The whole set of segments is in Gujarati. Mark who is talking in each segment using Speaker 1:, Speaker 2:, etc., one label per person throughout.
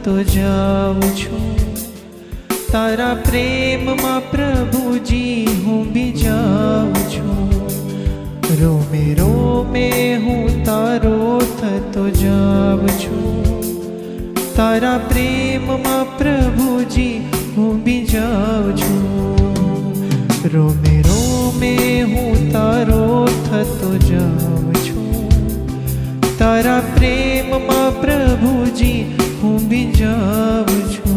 Speaker 1: થતો જાઉં છું. તારા પ્રેમમાં પ્રભુજી હું બીજાઉં છું. રોમે રોમે હું તારો થતો જાઉં છું. તારા પ્રેમમાં પ્રભુજી હું બીજાઉં છું. રોમે રોમે હું તારો થતો જાઉં છું. તારા પ્રેમમાં પ્રભુજી હું બીજાઉં છું.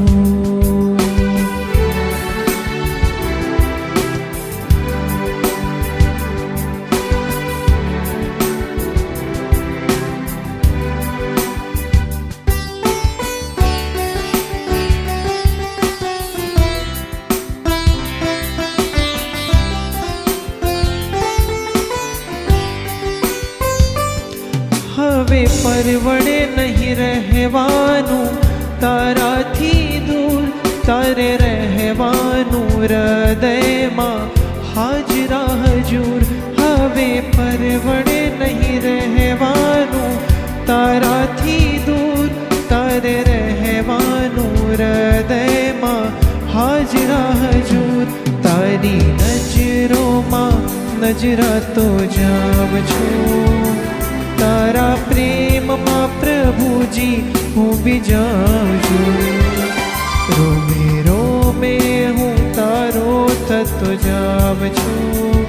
Speaker 1: હવે પરવડે નહીં રહેવાનું તારાથી દૂર. તારે રહેવાનું હૃદયમાં હાજરા હજૂર. હવે પરવડે નહીં રહેવાનું તારાથી દૂર. તારે રહેવાનું હૃદયમાં હાજરા હજૂર. તારી નજરોમાં નજરાતો જાઉં છું. તારા પ્રેમમાં પ્રભુજી હું બીજાઉં છું. રોમે રોમે હું તારો થતો જાઉં છું.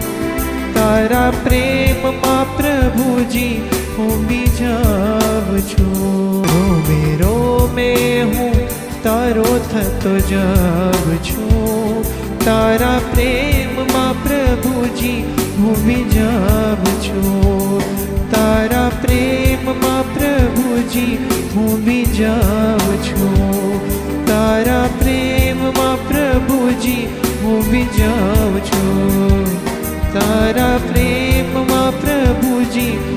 Speaker 1: તારા પ્રેમમાં પ્રભુજી હું બીજાઉં છું. રોમે રોમે હું તારો થતો જાઉં છું. તારા પ્રેમમાં પ્રભુજી હું બીજાઉં છું. તારા પ્રેમમાં પ્રભુજી હું બીજાઉં છું. તારા પ્રેમમાં પ્રભુજી હું બીજાઉં છું. તારા પ્રેમમાં પ્રભુજી